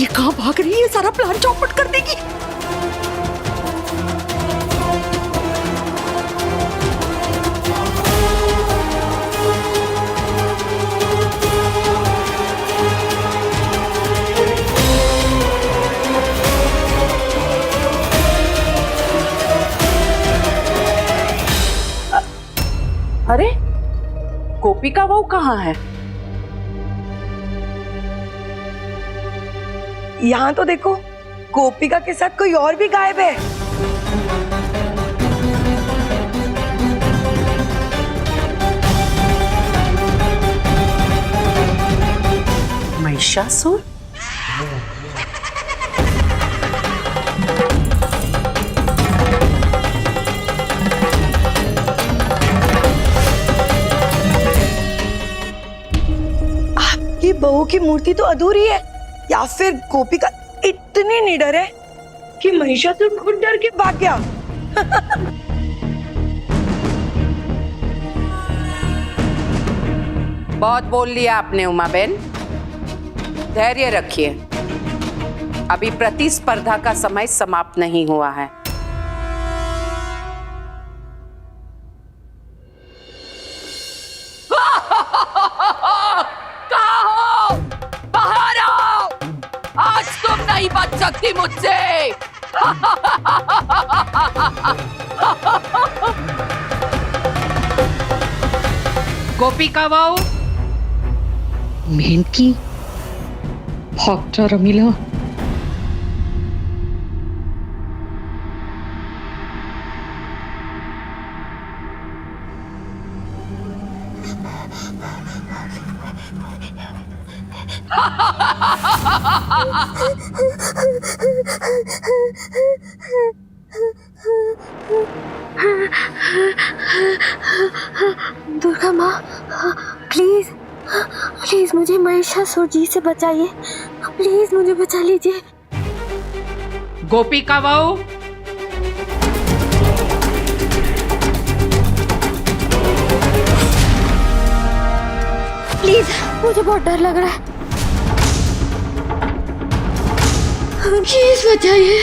ये कहाँ भाग रही है, सारा प्लान चौपट कर देगी। अरे गोपिका बहू कहाँ है? यहाँ तो देखो, गोपिका के साथ कोई और भी गायब है। महिषासुर? आपकी बहू की मूर्ति तो अधूरी है, या फिर गोपिका इतनी निडर है कि महिषासुर खुद डर के भाग गया। बहुत बोल लिया आपने उमा बेन, धैर्य रखिए, अभी प्रतिस्पर्धा का समय समाप्त नहीं हुआ है। कहाँ हो? बाहर आओ, आज तुम नहीं बच सकती मुझसे। गोपिका बहू, मेनकी, भागजा रमीला। दुर्गा माँ, प्लीज प्लीज मुझे महिषासुर जी से बचाइए, प्लीज मुझे बचा लीजिए। गोपिका बहू, प्लीज, मुझे बहुत डर लग रहा है, प्लीज बचाइए।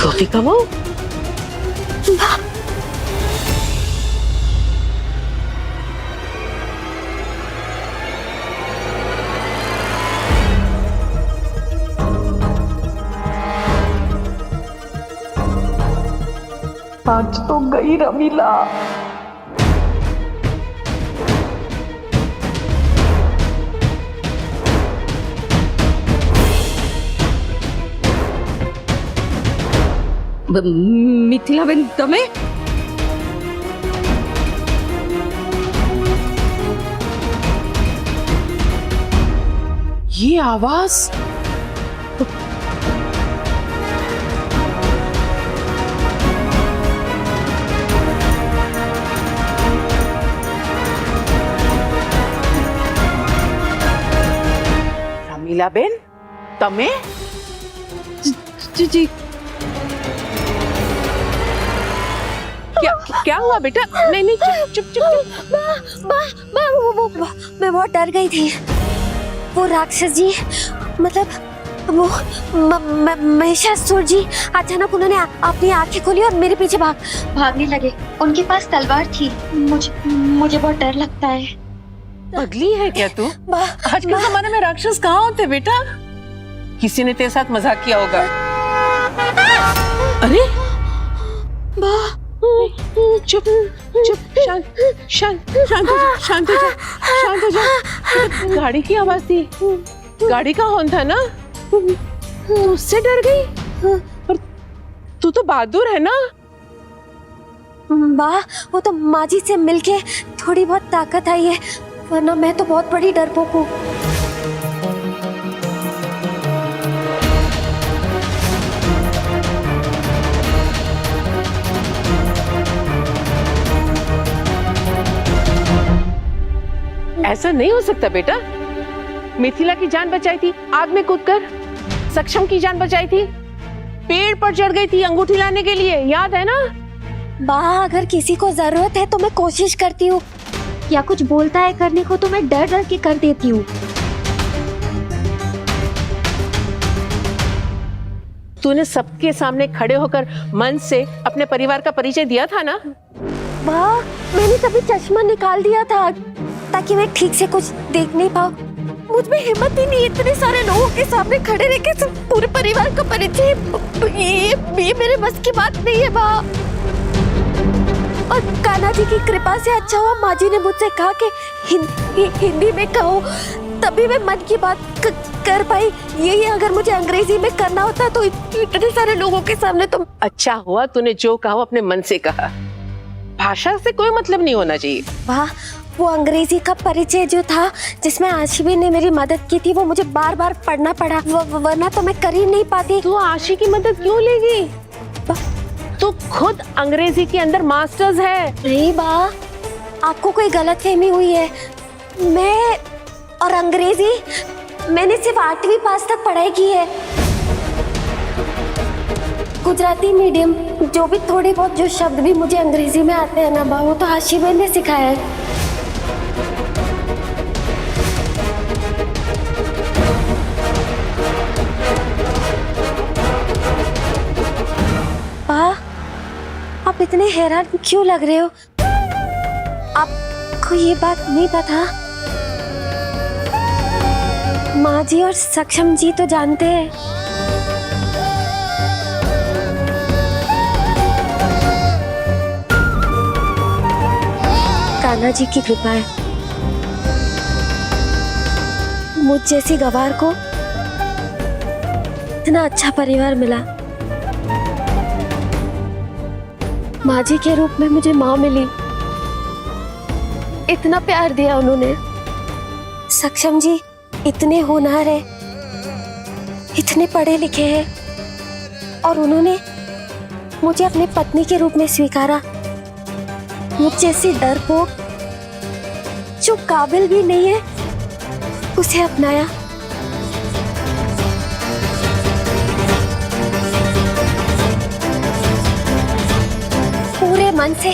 गोपिका बहू, आज तो गई रमीला। मिथिला बेन, तमे ये आवाज रमीला बेन, तमे? जी जी, क्या हुआ बेटा? नहीं नहीं, चुप चुप चुप। मैं बहुत डर गई थी। वो राक्षस जी, मतलब वो महिषासुर जी, अचानक उन्होंने अपनी आंखें खोली और मेरे पीछे भागने लगे। उनके पास तलवार थी। मुझे बहुत डर लगता है। पगली है क्या तू? आज के जमाने में राक्षस कहाँ होते बेटा? किसी ने तेरे साथ मजाक किया होगा। अरे चुप चुप, शांत शांत शांत हो जा, शांत हो जा, शांत हो जा। गाड़ी की आवाज थी, गाड़ी का हॉर्न था ना, तू उससे डर गई? पर तू तो बहादुर है ना। वाह, वो तो माँ जी से मिलके थोड़ी बहुत ताकत आई है, वरना मैं तो बहुत बड़ी डरपोक हूँ। ऐसा नहीं हो सकता बेटा। मिथिला की जान बचाई थी आग में कूदकर, सक्षम की जान बचाई थी, पेड़ पर चढ़ गई थी अंगूठी लाने के लिए, याद है ना? वाह, अगर किसी को जरूरत है तो मैं कोशिश करती हूँ, या कुछ बोलता है करने को तो मैं डर डर के कर देती हूँ। तूने सबके सामने खड़े होकर मन से अपने परिवार का परिचय दिया था ना? वाह, मैंने तभी चश्मा निकाल दिया था ताकि मैं ठीक से कुछ देख नहीं पाऊँ। मुझ में हिम्मत ही नहीं इतने सारे लोगों के सामने खड़े रह के पूरे परिवार का परिचय। ये मेरे बस की बात नहीं है बा। और कान्हा जी की कृपा से अच्छा हुआ माँ जी ने मुझसे कहा कि हिंदी में कहो, तभी मैं मन की बात कर पाई। यही अगर मुझे अंग्रेजी में करना होता तो इतने सारे लोगों के सामने तो। अच्छा हुआ तूने जो कहा अपने मन से कहा, भाषा से कोई मतलब नहीं होना चाहिए। वाह, वो अंग्रेजी का परिचय जो था जिसमें आशिबी ने मेरी मदद की थी, वो मुझे बार बार पढ़ना पड़ा, वरना तो मैं कर ही नहीं पाती। तू आशी की मदद क्यों लेगी? तू खुद अंग्रेजी के अंदर मास्टर्स है। नहीं बा, आपको कोई गलतफहमी हुई है। मैं और अंग्रेजी, मैंने सिर्फ 8वीं पास तक पढ़ाई की है। गुजराती मीडियम, जो भी थोड़े बहुत जो शब्द भी मुझे अंग्रेजी में आते हैं ना बा, वो तो आशिबी ने सिखाया है। आप इतने हैरान क्यों लग रहे हो? आपको ये बात नहीं पता? माँ जी और सक्षम जी तो जानते हैं। कान्हा जी की कृपा है, मुझ जैसी गवार को इतना अच्छा परिवार मिला। माँ जी के रूप में मुझे माँ मिली, इतना प्यार दिया उन्होंने। सक्षम जी इतने होनहार है, इतने पढ़े लिखे हैं, और उन्होंने मुझे अपनी पत्नी के रूप में स्वीकारा। मुझ जैसी डरपोक जो काबिल भी नहीं है, उसे अपनाया। पूरे मन से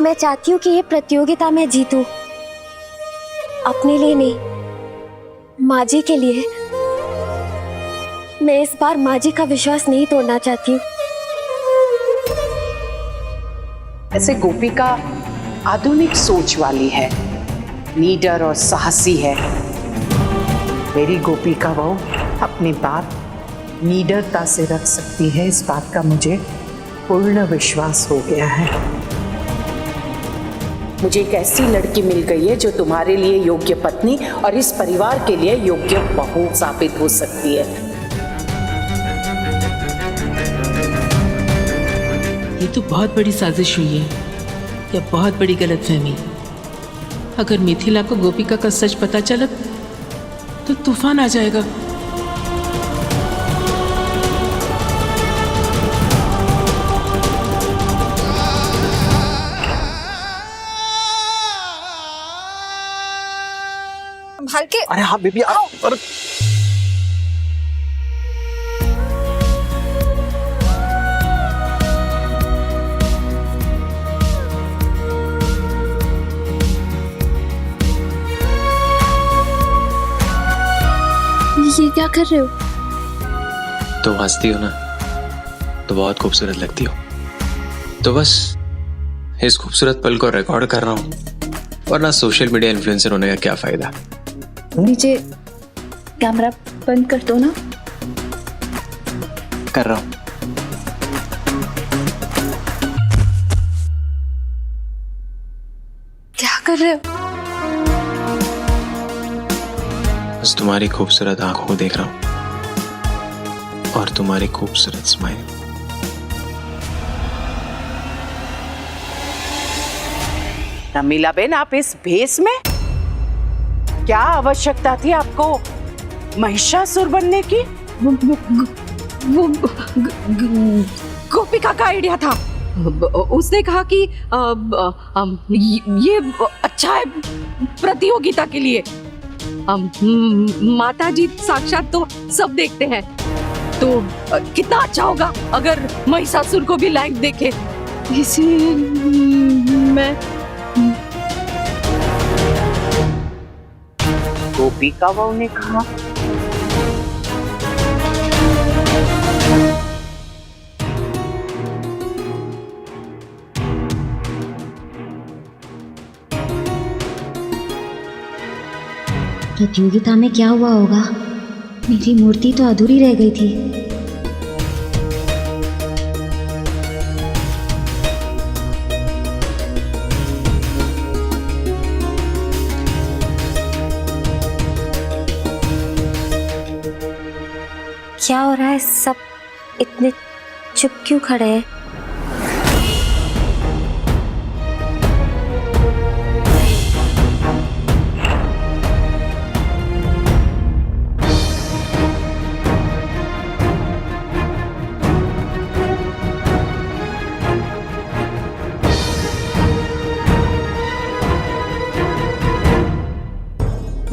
मैं चाहती हूँ कि ये प्रतियोगिता मैं जीतूं, अपने लिए नहीं, माँ जी के लिए। मैं इस बार माँ जी का विश्वास नहीं तोड़ना चाहती हूँ। ऐसे गोपिका आधुनिक सोच वाली है, लीडर और साहसी है। मेरी गोपिका वो अपनी बात लीडरता से रख सकती है, इस बात का मुझे पूर्ण विश्वास हो गया है। मुझे एक ऐसी लड़की मिल गई है जो तुम्हारे लिए योग्य पत्नी और इस परिवार के लिए योग्य बहू साबित हो सकती है। ये तो बहुत बड़ी साजिश हुई है, या बहुत बड़ी गलतफहमी। अगर मिथिला को गोपिका का सच पता चला तो तूफान आ जाएगा। अरे हाँ बेबी, अरे ये क्या कर रहे हो? तुम हंसती हो ना तो बहुत खूबसूरत लगती हो, तो बस इस खूबसूरत पल को रिकॉर्ड कर रहा हूँ, वरना सोशल मीडिया इन्फ्लुएंसर होने का क्या फायदा। नीचे कैमरा बंद कर दो ना। कर रहा हूँ। कर रहे हो? बस तुम्हारी खूबसूरत आंखों को देख रहा हूं और तुम्हारी खूबसूरत स्माइल। रमीला बेन, आप इस भेष में? क्या आवश्यकता थी आपको महिषासुर बनने की? वो गोपिका का आइडिया था। उसने कहा कि ये अच्छा है प्रतियोगिता के लिए। माता जी साक्षात तो सब देखते हैं, तो कितना अच्छा होगा अगर महिषासुर को भी लाइव देखे। इसलिए मैं गोपिका बहू ने कहा प्रतियोगिता में क्या हुआ होगा? मेरी मूर्ति तो अधूरी रह गई थी। क्या हो रहा है? सब इतने चुप क्यों खड़े हैं?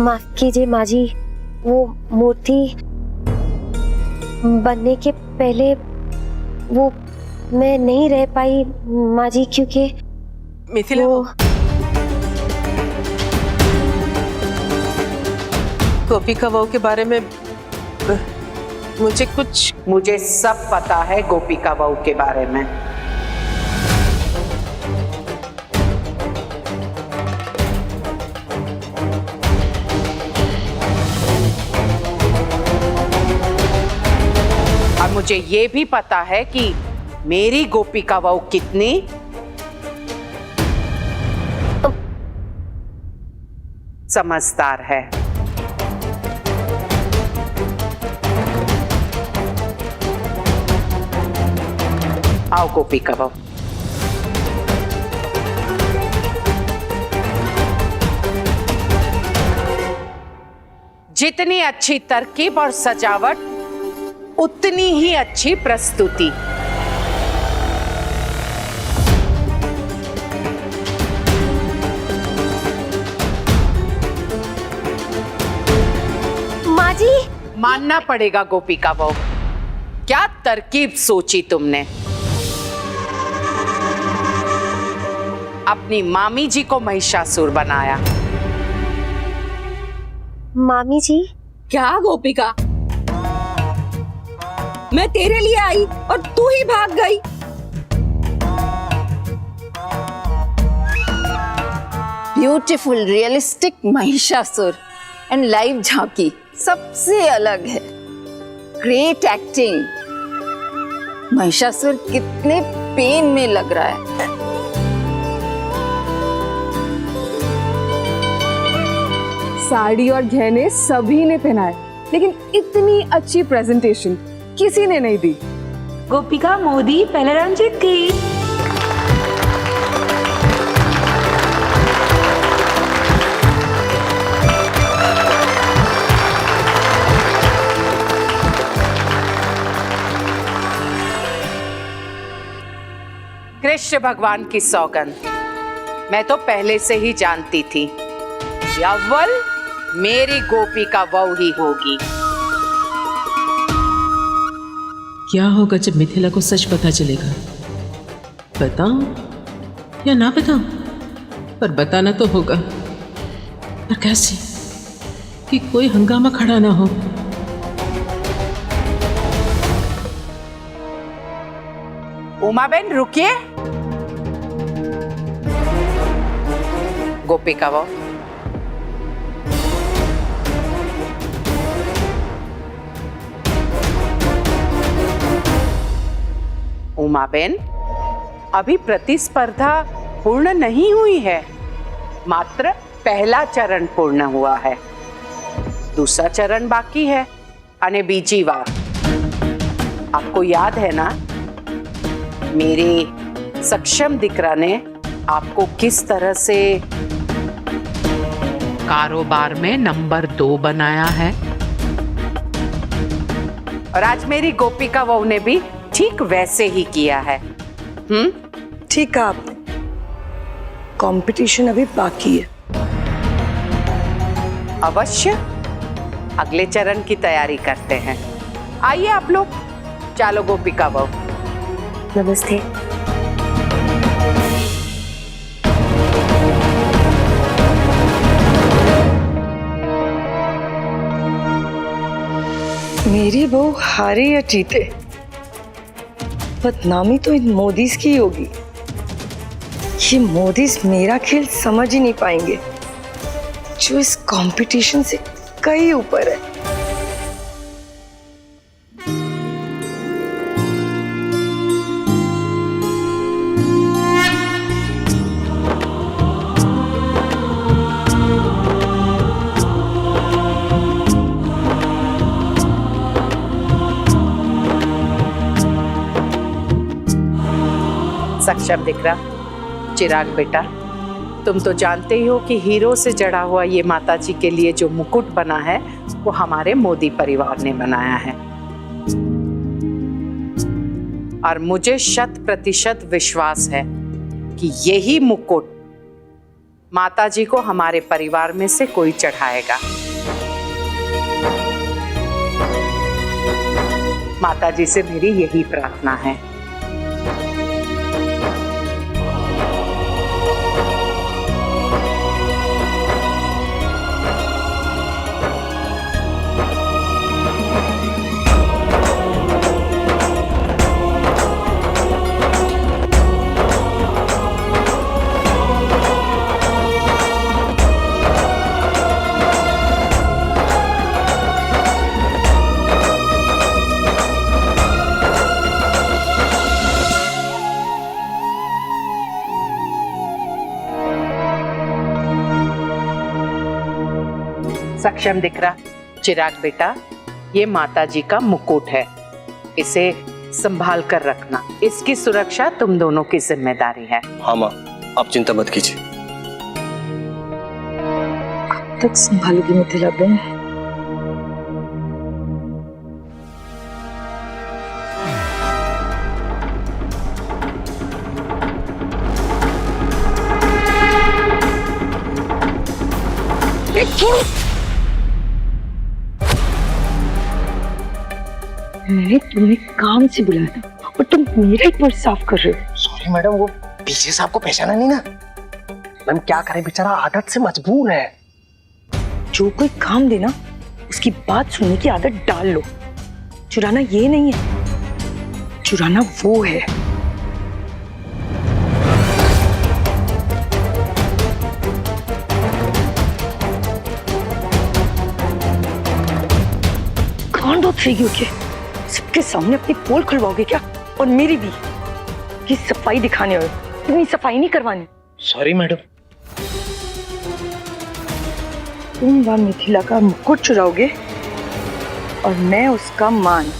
माफ कीजिए माँ जी, वो मूर्ति बनने के पहले वो मैं नहीं रह पाई माँ जी, क्योंकि मिथिला वो गोपिका बहू के बारे में मुझे सब पता है गोपिका बहू के बारे में। और मुझे ये भी पता है कि मेरी गोपिका बहू कितनी समझदार है। आओ गोपिका बहू। जितनी अच्छी तरकीब और सजावट उतनी ही अच्छी प्रस्तुति। माँ जी, मानना पड़ेगा गोपिका बहू, क्या तरकीब सोची तुमने। अपनी मामी जी को महिषासुर बनाया। मामी जी? क्या गोपिका, मैं तेरे लिए आई और तू ही भाग गई। Beautiful realistic Mahishasura and live झांकी सबसे अलग है। Great acting. महिषासुर कितने पेन में लग रहा है। साड़ी और गहने सभी ने पहनाए, लेकिन इतनी अच्छी प्रेजेंटेशन किसी ने नहीं दी। गोपिका मोदी पहले राउंड जीत गई। कृष्ण भगवान की सौगंध, मैं तो पहले से ही जानती थी कि अव्वल मेरी गोपिका बहू ही होगी। क्या होगा जब मिथिला को सच पता चलेगा? बताऊं या ना बताऊं? पर बताना तो होगा, पर कैसे कि कोई हंगामा खड़ा ना हो। उमा बेन रुकिए। गोपिका बहू, उमा बेन, अभी प्रतिस्पर्धा पूर्ण नहीं हुई है। मात्र पहला चरण पूर्ण हुआ है, दूसरा चरण बाकी है, अने बीजी बार। आपको याद है ना, मेरे सक्षम दिकरा ने आपको किस तरह से कारोबार में नंबर 2 बनाया है। और आज मेरी गोपिका बहू ने भी ठीक वैसे ही किया है। ठीक कहा आपने, कंपटीशन अभी बाकी है। अवश्य अगले चरण की तैयारी करते हैं। आइए आप लोग, चलो गोपिका बहू। नमस्ते। मेरी बहू हारे या जीते, बदनामी तो इन मोदीज की होगी। ये मोदीज मेरा खेल समझ ही नहीं पाएंगे, जो इस कंपटीशन से कहीं ऊपर है। सक्षम दिकरा, चिराग बेटा, तुम तो जानते ही हो कि हीरो से जड़ा हुआ ये माताजी के लिए जो मुकुट बना है वो हमारे मोदी परिवार ने बनाया है। और मुझे 100% विश्वास है कि यही मुकुट माताजी को हमारे परिवार में से कोई चढ़ाएगा। माताजी से मेरी यही प्रार्थना है। सक्षम दिकरा, चिराग बेटा, ये माताजी का मुकुट है, इसे संभाल कर रखना। इसकी सुरक्षा तुम दोनों की जिम्मेदारी है। हाँ माँ, आप चिंता मत कीजिए। कब तक संभालोगी मिथिला बहन? मैंने तुम्हें काम से बुलाया था और तुम मेरा ही पर्स साफ कर रहे हो। सॉरी मैडम, वो पीछे से आपको पहचाना नहीं ना। मैम क्या करें, बेचारा आदत से मजबूर है। जो कोई काम देना उसकी बात सुनने की आदत डाल लो। चुराना ये नहीं है, चुराना वो है। कांड उठेगी क्या? सबके सामने अपनी पोल खुलवाओगे क्या? और मेरी भी ये सफाई दिखाने हो, इतनी सफाई नहीं करवानी। Sorry madam. तुम वहां मिथिला का मुकुट चुराओगे और मैं उसका मान,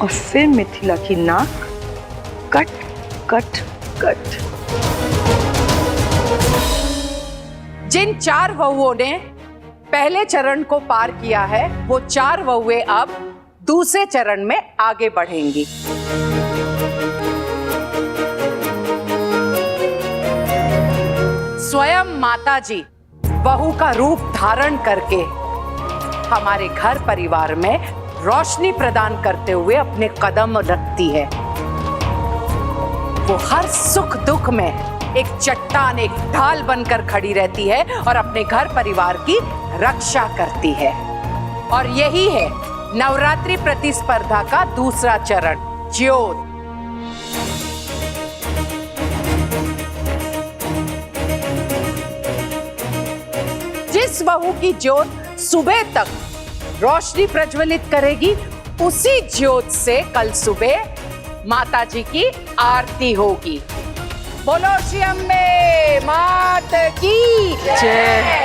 और फिर मिथिला की नाक कट कट कट। जिन 4 वहुओं ने पहले चरण को पार किया है, वो 4 वहुएं अब दूसरे चरण में आगे बढ़ेंगी। स्वयं माताजी बहू का रूप धारण करके हमारे घर परिवार में रोशनी प्रदान करते हुए अपने कदम रखती है। वो हर सुख दुख में एक चट्टान, एक ढाल बनकर खड़ी रहती है और अपने घर परिवार की रक्षा करती है। और यही है नवरात्रि प्रतिस्पर्धा का दूसरा चरण, ज्योत। जिस बहू की ज्योत सुबह तक रोशनी प्रज्वलित करेगी, उसी ज्योत से कल सुबह माता जी की आरती होगी। बोलो श्री अम्बे मात माता की जय।